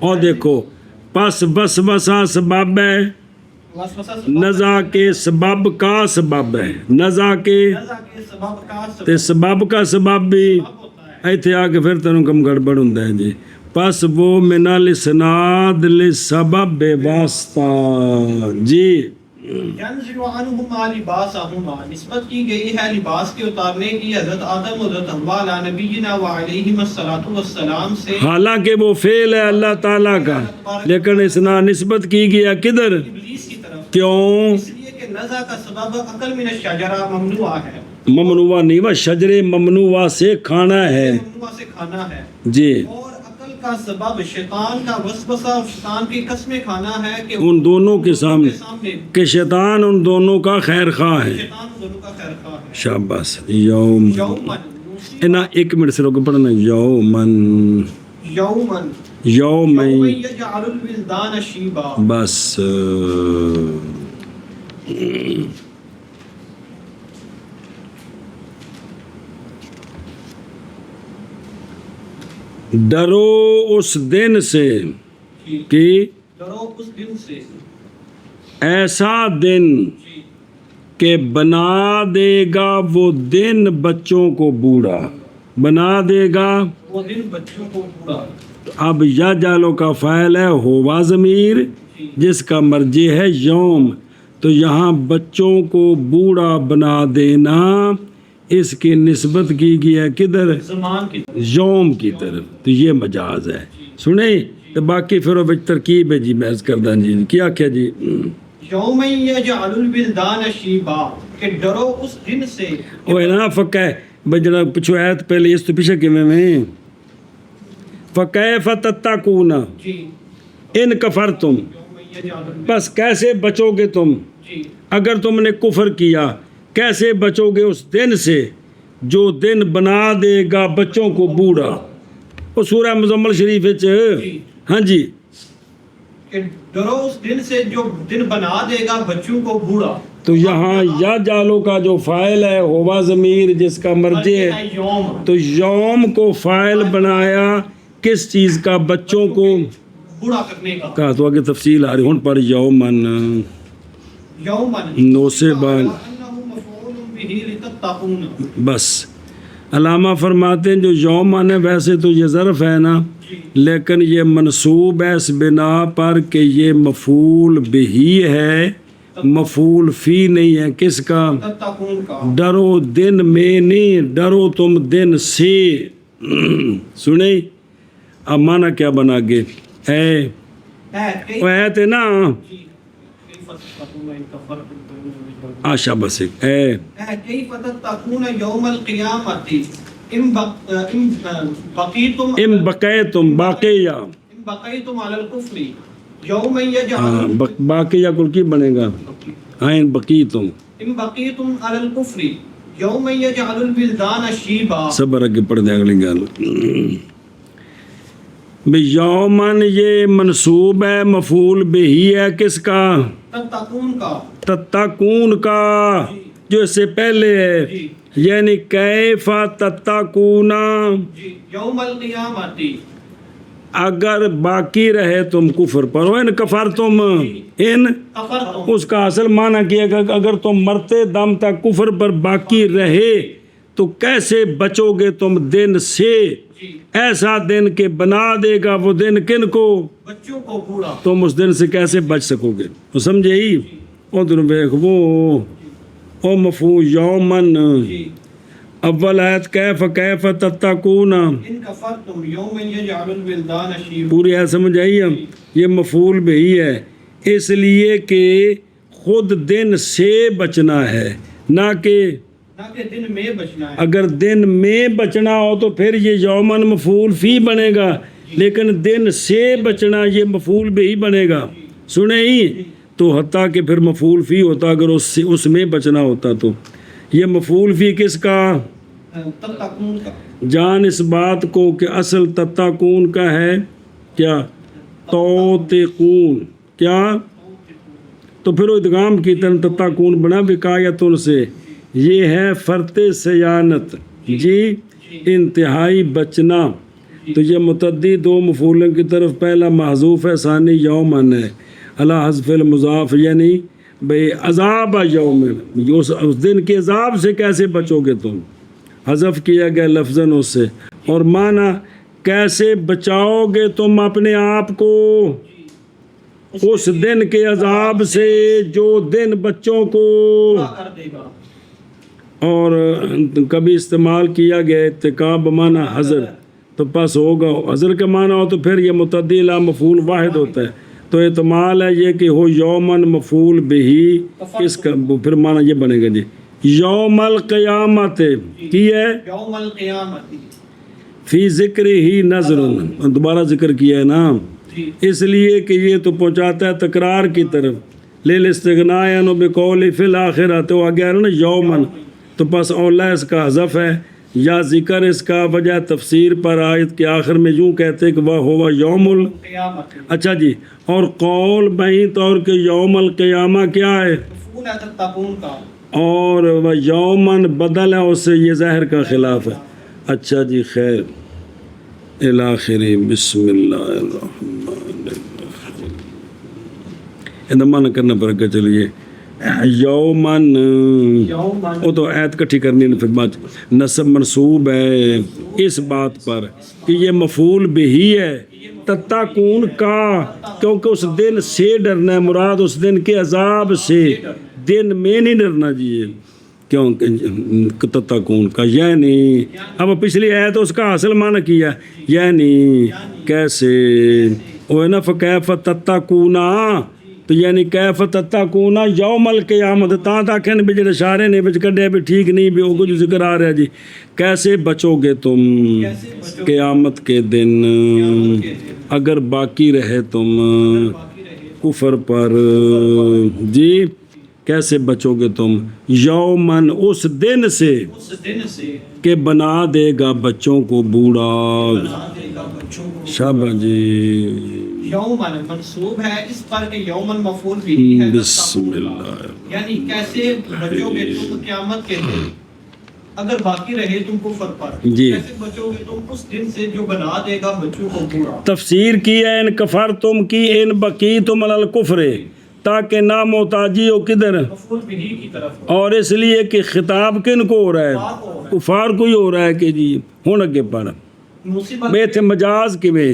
اور دیکھو پس وسوسہ سبب ہے وسوسہ نزا کے سبب کا سبب ہے نزا کے کے سبب کا تے سبب کا سبب بھی ایتھے آ کے پھر تینوں کم گڑبڑ ہوندا ہے جی پس وہ من الاسناد لسبب بے واسطہ جی ینزل عنہما لباسہما نسبت کی گئی ہے لباس کے اتارنے کی حضرت آدم و حضرت حوا علی نبینا وعلیہم الصلوۃ والسلام سے حالانکہ وہ فعل ہے اللہ تعالیٰ کا لیکن اسنا نسبت کی گیا کدھر ابلیس کی طرف کیوں اس لیے کہ نزع کا سبب عقل من الشجرہ ممنوع ہے ممنوعہ نہیں وہ شجر ممنوعہ سے کھانا ہے ممنوع سے کھانا ہے جی اور عقل کا سبب شیطان کا وسوسہ اور شیطان کی قسمیں کھانا ہے کہ ان دونوں کے سامنے کہ شیطان ان دونوں کا خیر خواہ ہے شیطان دونوں کا خیر خواہ ہے شاباش یوم یومن ایک منٹ سے روک پڑھنا یومن یومن یوم یجعل الولدان شیبا بس ڈرو اس دن سے کہ ڈرو اس دن سے ایسا دن کہ بنا دے گا وہ دن بچوں کو بوڑھا بنا دے گا وہ دن بچوں کو بوڑھا اب یا جالو کا فعل ہے ہوا ضمیر جس کا مرجع ہے یوم تو یہاں بچوں کو بوڑھا بنا دینا اس کی نسبت کی گئی ہے کدھر زمان کی یوم کی طرف تو یہ مجاز ہے سنیں تو باقی پھر وہ ترکیب ہے جی محض کردہ جی کیا کیا جی یوم یجعل الولدان شیبا کہ ڈرو اس دن سے وہ ہے نا فقہ بھائی جناب پچھو آیت پہلے اس تو پیچھے کی میں فَكَيْفَ تَتَّقُونَ جی ان کفرتم یوم یجعل بس کیسے بچو گے تم جی اگر تم نے کفر کیا کیسے بچو گے اس دن سے جو دن بنا دے گا بچوں کو بوڑھا وہ سورہ مزمل شریف ہاں جی کہ ڈرو اس دن سے جو دن بنا دے گا بچوں کو بوڑھا تو یہاں یا جالو کا جو فاعل ہے ہوا ضمیر جس کا مرجع ہے یوم تو یوم کو فاعل بنایا کس چیز کا بچوں کو بوڑھا کرنے کا کہا تو آگے تفصیل آ رہی ہوں پر یومن یومن نو سے بعد بس علامہ فرماتے ہیں جو یوم ہے ویسے تو یہ ظرف ہے نا لیکن یہ منصوب ہے اس بنا پر کہ یہ مفعول بہی ہے مفعول فی نہیں ہے کس کا ڈرو دن میں نہیں ڈرو تم دن سے سنیں اب مانا کیا بنا گے اے تھے نا آشا بس ایک اے کیف تتقون یوم القیامت ام بقیتم باقیہ بقیتم علی الکفر یوم یجعل باقیہ کل کی بنے گا ان بقیتم ام بقیتم علی الکفر یوم یجعل الولدان شیبا صبر اگے پڑھ دے اگلی گل یومن یہ منصوب ہے مفعول بہی ہے کس کا تتقون کا تتقون کا جو اس سے پہلے ہے یعنی کیف تتقون یوم القیامت اگر باقی رہے تم کفر پر ان کفر تم ان اس کا اصل معنی کیا کہ اگر تم مرتے دم تک کفر پر باقی رہے تو کیسے بچو گے تم دن سے ایسا دن کہ بنا دے گا وہ دن کن کو بچوں کو بوڑھا تم اس دن سے کیسے بچ سکو گے وہ سمجھے ہی او دن بیک وہ او مفعول یومن اول آیت کیف تتقون ان کفرتم یوم یجعل الولدان شیبا پوری آیت سمجھ آئی ہم یہ مفعول بہی ہے اس لیے کہ خود دن سے بچنا ہے نہ کہ دن میں بچنا ہے اگر دن میں بچنا ہو تو پھر یہ یومن مفعول فی بنے گا لیکن دن سے بچنا یہ مفعول بہی بنے گا سنیں ہی تو حتیٰ کہ پھر مفعول فی ہوتا اگر اس میں بچنا ہوتا تو. یہ مفعول فی کس کا؟ تتقون کا. جان اس بات کو کہ اصل تتقون کا ہے کیا؟ توتقون. کیا؟ تو پھر وہ ادغام کی طرح تتقون بنا وقایتن سے. یہ ہے فرط سیانت جی، انتہائی بچنا. تو یہ متعدی دو مفعولوں کی طرف پہلا محذوف ہے، ثانی یومن ہے علی حذف المضاف، یعنی بھئی عذاب یوم، اس دن کے عذاب سے کیسے بچو گے تم، حذف کیا گیا لفظاً اس سے. اور معنی کیسے بچاؤ گے تم اپنے آپ کو اس دن کے عذاب سے جو دن بچوں کو. کر دے گا. اور کبھی استعمال کیا گیا اتقاء بمعنی حذر، تو پس ہوگا حذر کا معنی ہو تو پھر یہ متعدی لا مفعول واحد ہوتا ہے. تو احتمال ہے یہ کہ ہو یومن مفعول بہی، کس کا پھر معنی یہ بنے گا جی یوم القیامت کی ہے یوم القیامت. فی ذکر ہی نظر، دوبارہ ذکر کیا ہے نا، اس لیے کہ یہ تو پہنچاتا ہے تکرار کی طرف. للاستغناء عنہ بقول فی الآخرہ، تو آگیا ہے نا یومن، تو پس اولا اس کا حذف ہے یا ذکر اس کا وجہ تفسیر پر آیت کے آخر میں یوں کہتے کہ وہ ہوا یوم قیامت. اچھا جی. اور قول بہی طور کہ یوم القیامہ کیا ہے، مفعول ہے تتقون کا. اور اور یومن بدل ہے اس سے، یہ ظاہر کا خلاف ہے. اچھا جی خیر. الاخری بسم اللہ الرحمن الرحیم. ادمان کرنا پڑے گا. چلیے یومن، وہ تو آیت کٹھی کرنی ہے پھر بعد. نصب منصوب ہے اس بات پر کہ یہ مفعول بہی ہے تتقون کا، کیونکہ اس دن سے ڈرنا ہے، مراد اس دن کے عذاب سے، دن میں نہیں ڈرنا جی، کیونکہ تتقون کا یعنی. اب پچھلی آیت اس کا حاصل معنی کیا یعنی کیسے، وہ ہے نا فکیف تتقونا، تو یعنی کیف تتقون یوم القیامت. تاں تک بھی جڑے اشارے نے وچ کڈے بھی ٹھیک نہیں بھی وہ کچھ ذکر آ رہا ہے جی. کیسے بچو گے تم قیامت کے دن اگر باقی رہے تم کفر پر جی. کیسے بچو گے تم یومن اس دن سے کہ بنا دے گا بچوں کو بوڑھا. شاباش جی. یومن منصوب ہے اس پر کہ یومن مفعول بھی ہے. بسم اللہ. یعنی کیسے بچو گے تم قیامت کے دن اگر باقی رہے تم کفر پر. جی. کیسے بچو گے تم اس دن سے جو بنا دے گا بچوں کو بوڑھا. تفسیر کی ہے ان کفر تم کی ان بقی تم علی الکفر، تاکہ نہ محتاجی ہو کدھر، مفعول بھی کی طرف. اور اس لیے کہ خطاب کن کو ہو رہا ہے، کفار کو ہی ہو رہا ہے کہ جی ہوں اگے پڑھ بے تھے مجاز کی بے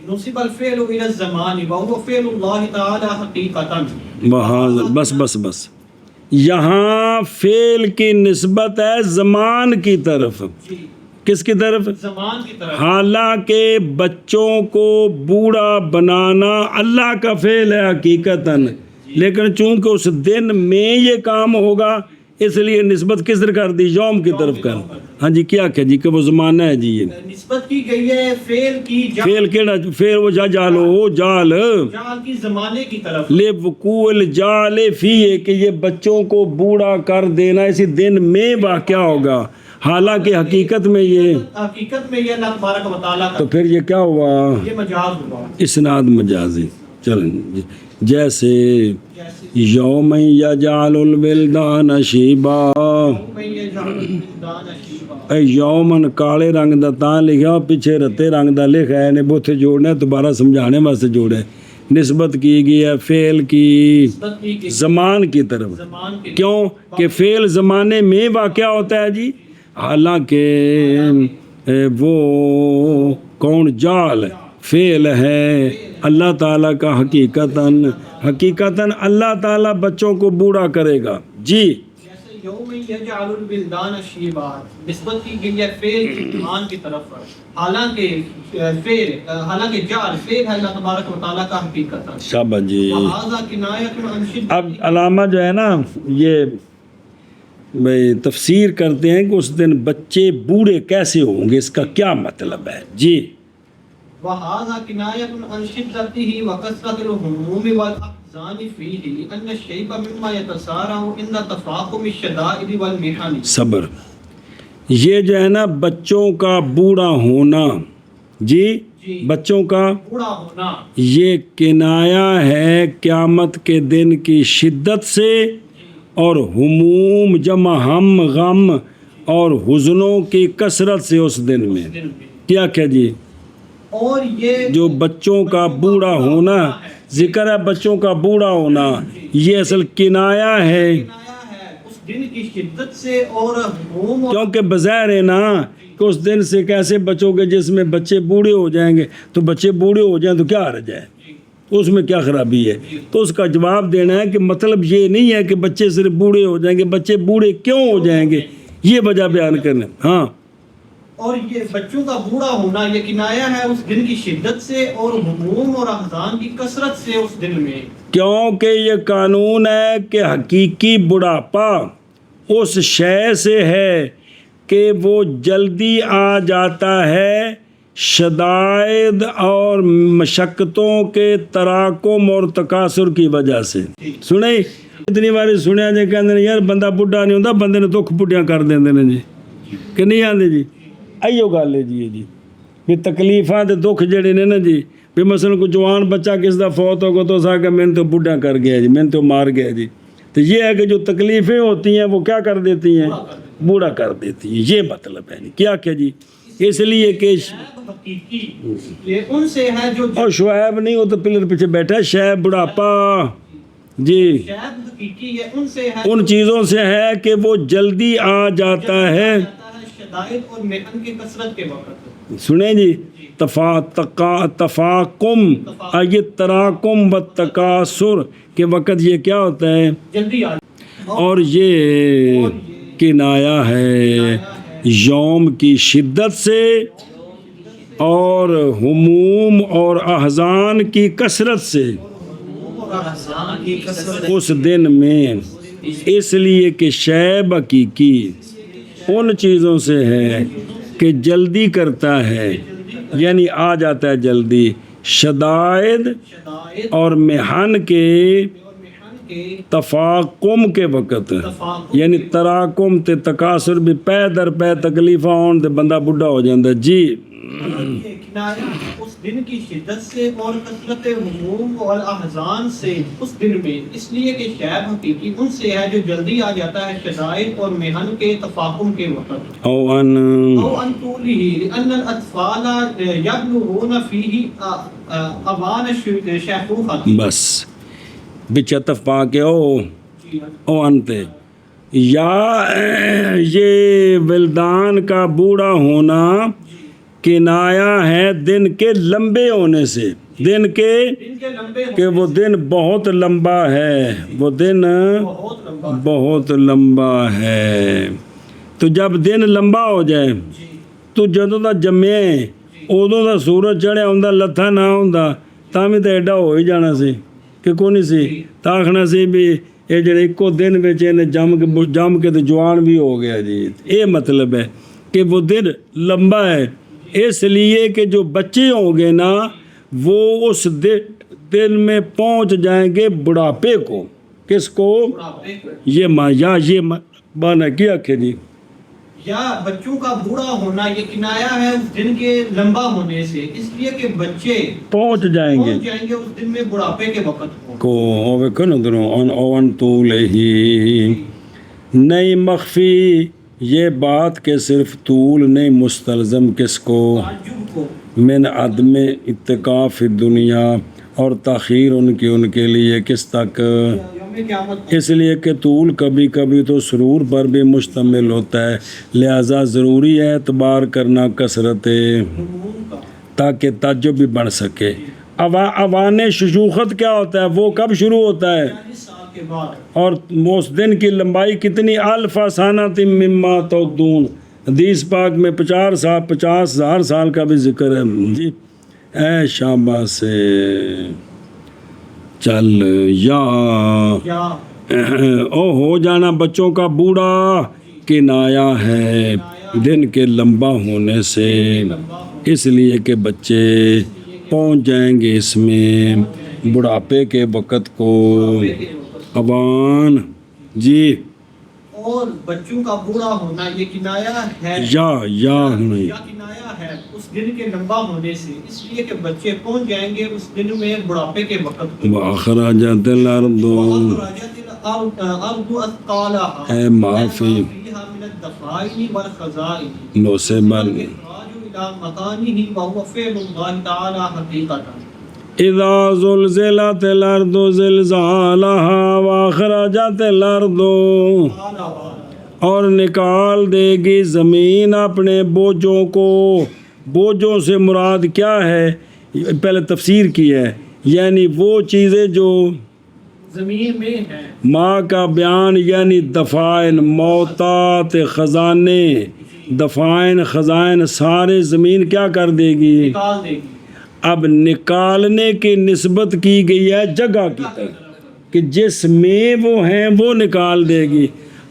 نصب الفعل الى الزمان وهو فعل اللہ تعالی حقیقتا. بس یہاں فعل کی نسبت ہے زمان کی طرف. کس کی طرف؟ زمان کی طرف. حالانکہ بچوں کو بوڑھا بنانا اللہ کا فعل ہے حقیقتاً، لیکن چونکہ اس دن میں یہ کام ہوگا اس لیے نسبت کس طرح کر دی، یوم کی طرف کر. ہاں جی کیا کہ جی کہ وہ زمانہ ہے جی. یہ نسبت کی گئی ہے فعل کی، فعل کیڑا فعل وہ جالو جال کی زمانے کی طرف. لے وقوع الجال فی ہے کہ یہ بچوں کو بوڑھا کر دینا اسی دن میں واقعہ ہوگا، حالانکہ حقیقت میں یہ اللہ تبارک و تعالیٰ کا. تو پھر یہ کیا ہوا، یہ مجاز ہوا، اسناد مجازی. چلیں جیسے یوم یجعل الولدان شیبا، یومن کالے رنگ دا تاں لکھا پیچھے رتے رنگ دا لکھا ہے نے بوتھے جوڑنا دوبارہ سمجھانے واسطے جوڑا ہے. نسبت کی گئی ہے فعل کی زمان کی طرف. کیوں کہ فعل زمانے میں واقع ہوتا ہے جی، حالانکہ وہ کون جال فعل ہے اللہ تعالیٰ کا حقیقتاً اللہ تعالیٰ بچوں کو بوڑھا کرے گا جی. یوم یجعل الولدان شیبا نسبت کی گئی ہے فعل زمان کی طرف، حالانکہ جعل فعل ہے اللہ تبارک و تعالیٰ کا حقیقتاً. شاباش جی. وہذا کنایۃ عن شدت. اب علامہ جو ہے نا یہ بھائی تفسیر کرتے ہیں کہ اس دن بچے بوڑھے کیسے ہوں گے، اس کا کیا مطلب ہے جی. وہذا کنایۃ عن شدتہ وکثرت الہموم والاحزان الأحزان فيه أن الشيب مما يتسارع عند تفاقم الشدائد والمحن. صبر. یہ جو ہے نا بچوں کا بوڑھا ہونا، جی بچوں کا بوڑھا ہونا یہ کنایا ہے قیامت کے دن کی شدت سے اور ہموم جمع ہم غم اور حزنوں کی کثرت سے اس دن میں. دن میں. کیا کیا جی؟ اور یہ جو بچوں کا بوڑھا ہونا ذکر ہے، بچوں کا بوڑھا ہونا یہ اصل کنایا ہے، کنایا ہے اس دن کی شدت سے اور ہموم اور کیونکہ بظاہر ہے نا کہ اس دن سے کیسے بچو گے جس میں بچے بوڑھے ہو جائیں گے. تو بچے بوڑھے ہو جائیں تو کیا حرج ہے، اس میں کیا خرابی ہے؟ تو اس کا جواب دینا ہے کہ مطلب یہ نہیں ہے کہ بچے صرف بوڑھے ہو جائیں گے، بچے بوڑھے کیوں ہو جائیں گے یہ وجہ بیان کرنا. ہاں اور یہ بچوں کا بوڑھا ہونا یہ کنایا ہے اس دن کی شدت سے اور ہموم اور احزان کی کثرت سے اس دن میں. کیونکہ یہ قانون ہے کہ حقیقی بڑھاپا اس شے سے ہے کہ وہ جلدی آ جاتا ہے شدائد اور مشقتوں کے تراکم اور تکاثر کی وجہ سے. سنیں اتنی باری سنیا جی کہ یار بندہ بڈھا نہیں ہوتا، بندے نے دکھ پٹیاں کر دیندے نے جی کہ نہیں آتے جی. ایو گل ہے جی جی بھی تکلیفاں تے دکھ جڑے نے نا جی بھی مثلا کوئی جوان بچہ کس دا فوت ہوگا تو سا کہ میں تو بڈھا کر گیا جی، میں تو مار گیا جی. تو یہ ہے کہ جو تکلیفیں ہوتی ہیں وہ کیا کر دیتی ہیں؟ بوڑھا کر دیتی ہیں. یہ مطلب ہے کیا کیا جی؟ اس لیے کہ حقیقی یہ ان سے ہے جو اور شعیب نہیں، وہ تو پلر پیچھے بیٹھا ہے، شعیب بڑھاپا جی شاید حقیقی یہ ان سے ہے ان چیزوں سے ہے کہ وہ جلدی آ جاتا ہے. شدائد اور محن کی کثرت کے وقت. سنیں جی تفاقم یہ تراکم و تکاثر کے وقت یہ کیا ہوتا ہے جلدی آ اور یہ کنایا ہے یوم کی شدت سے اور ہموم اور احزان کی کثرت سے اس دن میں. اس لیے کہ شیب حقیقی ان چیزوں سے ہے کہ جلدی کرتا ہے، یعنی آ جاتا ہے جلدی شدائد اور محن کے تفاقم کے وقت، یعنی تراکم تے تکاثر بھی پے در پے تکلیفاں ہون تے بندہ بڈھا ہو جاندہ. جی اس دن کی شدت سے اور کثرت ہموم اور احزان سے اس دن میں، اس لیے کہ شیب حقیقی ان سے ہے جو جلدی آ جاتا ہے شدائد اور محن کے تفاقم کے وقت. او ان طوله لأن الأطفال يبلغون فيه اوان الشيخوخة. بس بچتف پا کے او انتے یا یہ ولدان کا بوڑھا ہونا کنایا ہے دن کے لمبے ہونے سے، دن کے کہ وہ دن بہت لمبا ہے، وہ دن بہت لمبا ہے. تو جب دن لمبا ہو جائے تو جدوں دا جمے ادوں دا سورج چڑھیا ہوندا لتھا نہ ہوندا تاں بھی تے ایڈا ہو ہی جانا سی کہ کوئی نہیں سی. تاخنا سی بھی یہ جڑے ایکو دن وچ جم کے تو جوان بھی ہو گیا جی. یہ مطلب ہے کہ وہ دن لمبا ہے، اس لیے کہ جو بچے ہوں گے نا وہ اس دن میں پہنچ جائیں گے بڑھاپے کو. کس کو؟ یہ مانا کیا کہ جی یا بچوں کا بوڑھا ہونا یہ کنایا ہے اس دن کے لمبا ہونے سے، اس لیے کہ بچے پہنچ جائیں گے اس دن میں بڑھاپے کے وقت کو. اون طول ہی نہیں مخفی یہ بات کہ صرف طول نہیں مستلزم کس کو من عدم اتقاف دنیا اور تاخیر ان کے لیے کس تک. اس لیے کہ طول کبھی کبھی تو سرور پر بھی مشتمل ہوتا ہے، لہذا ضروری ہے اعتبار کرنا کثرت تاکہ تعجب بھی بڑھ سکے. اوان ششوخت کیا ہوتا ہے؟ وہ کب شروع ہوتا ہے اور اس دن کی لمبائی کتنی؟ الف سانۃ مما تعدون. حدیث پاک میں 50,000 سال کا بھی ذکر ہے جی. اے شابہ سے چل یا او ہو جانا بچوں کا بوڑھا کنایا ہے دن کے لمبا ہونے سے، اس لیے کہ بچے پہنچ جائیں گے اس میں بڑھاپے کے وقت کو اوان جی اور بچوں کا بوڑھا ہونا یہ کنایا ہے یا نہیں یا کنایا ہے اس دن کے لمبا ہونے سے، اس لیے کہ بچے پہنچ جائیں گے اس دن میں بڑھاپے کے وقت کو۔ وَأَخْرَجَتِ الْأَرْضُ وَأَخْرَجَتِ الْأَرْضُ أَثْقَالَهَا اے مَا فِي فِيهَا مِنَ الدَّفَائِنِ وَالْخَزَائِنِ نُصِبَ الْإِخْرَاجُ إِلَى مَكَانِهِ وَهُوَ فِعْلُ اللَّهِ تَعَالَى حَقِيقَةً۔ اِذَا زُلْزِلَتِ الْأَرْضُ زِلْزَالَهَا وَأَخْرَجَتِ الْأَرْضُ اور نکال دے گی زمین اپنے بوجھوں کو۔ بوجھوں سے مراد کیا ہے؟ پہلے تفسیر کی ہے، یعنی وہ چیزیں جو زمین میں ہیں، ماں کا بیان یعنی دفائن، موتات، خزانے، دفائن، خزائن سارے زمین کیا کر دے گی؟ نکال دے گی۔ اب نکالنے کی نسبت کی گئی ہے جگہ کی طرف کہ جس میں وہ ہیں وہ نکال دے گی،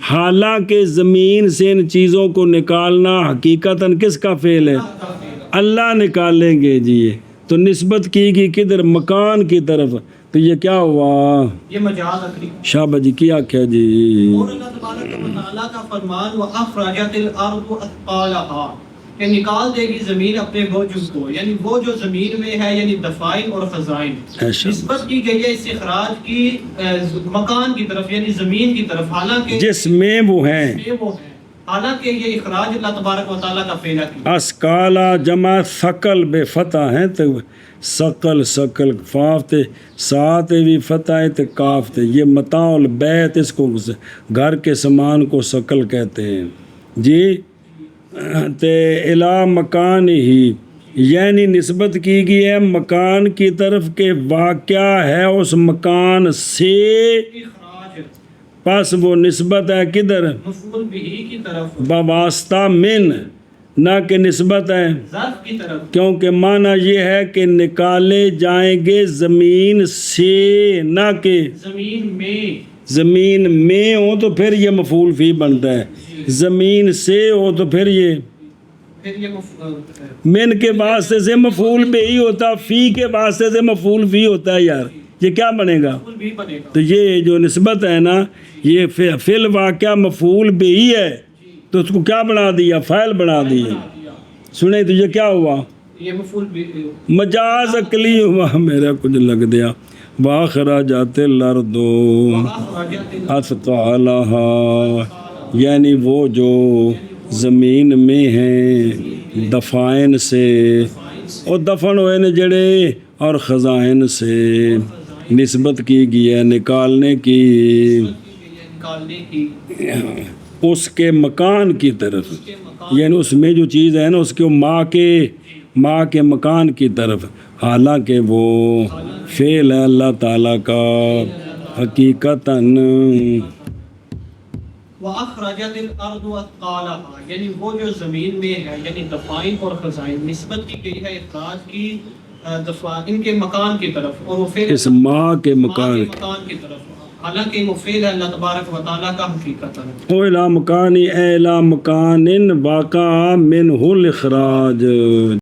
حالانکہ زمین سے ان چیزوں کو نکالنا حقیقتاً کس کا فعل ہے؟ اللہ نکالیں گے جی۔ تو نسبت کی گئی کدھر؟ مکان کی طرف۔ تو یہ کیا ہوا؟ یہ مجاز اکری۔ شابہ جی کیا کیا جی؟ اور اللہ تبارک و تعالیٰ کا فرمان وَأَخْرَجَتِ الْأَرْضُ أَثْقَالَهَا کہ نکال دے گی زمین اپنے بوجھوں کو، یعنی وہ جو زمین میں ہے یعنی دفائن اور خزائن۔ نسبت کی گئی ہے اس اخراج کی مکان کی طرف یعنی زمین کی طرف، حالانکہ جس میں وہ ہیں، حالانکہ یہ اخراج اللہ تبارک و تعالیٰ کا فعل ہے۔ اسکالا جمع ثقل بے فتح ہے تو ثقل ثقل فاف تے ساتھ بھی فتح ہے تے کاف تے، یہ متاع البیت، اس کو گھر کے سامان کو ثقل کہتے ہیں جی۔ تے الا مکان ہی یعنی نسبت کی گئی ہے مکان کی طرف کہ واقعہ ہے اس مکان سے، اخراج پس وہ نسبت ہے کدھر؟ مفعول بہ کی طرف، بواسطہ من، نہ کہ نسبت ہے ظرف کی طرف۔ کیونکہ معنی یہ ہے کہ نکالے جائیں گے زمین سے، نہ کہ زمین میں، زمین میں ہو تو پھر یہ مفعول فی بنتا ہے، زمین سے ہو تو پھر یہ من کے واسطے سے مفعول بے ہی ہوتا، فی کے واسطے سے مفعول فی ہوتا ہے یار، یہ کیا بنے گا؟ تو یہ جو نسبت ہے نا یہ فی الواقعہ مفعول بے ہی ہے، تو اس کو کیا بنا دیا؟ فاعل بنا دیا۔ سنیں تو یہ کیا ہوا؟ یہ مفعول مجاز عقلی ہوا، میرا کچھ لگ دیا۔ وَأَخْرَجَتِ الْأَرْضُ أَثْقَالَهَا یعنی وہ جو زمین میں ہیں دفائن سے، اور دفن ہوئے نے جڑے، اور خزائن سے نسبت کی گئی ہے نکالنے کی اس کے مکان کی طرف، یعنی اس میں جو چیز ہے نا اس کے ماں کے مکان کی طرف، حالانکہ وہ فعل ہے اللہ تعالیٰ کا حقیقتاً۔ وَأَخْرَجَتِ الْأَرْضُ أَثْقَالَهَا یعنی وہ جو زمین میں ہے یعنی دفائن اور خزائن، نسبت کی گئی ہے اخراج کی ان کے مکان کی طرف، اور وہ فعل اس ماں کے مکان کی طرف، حالانکہ وہ فعل ہے اللہ تبارک و تعالیٰ کا حقیقتاً۔ او الی مکان واقع منہ الاخراج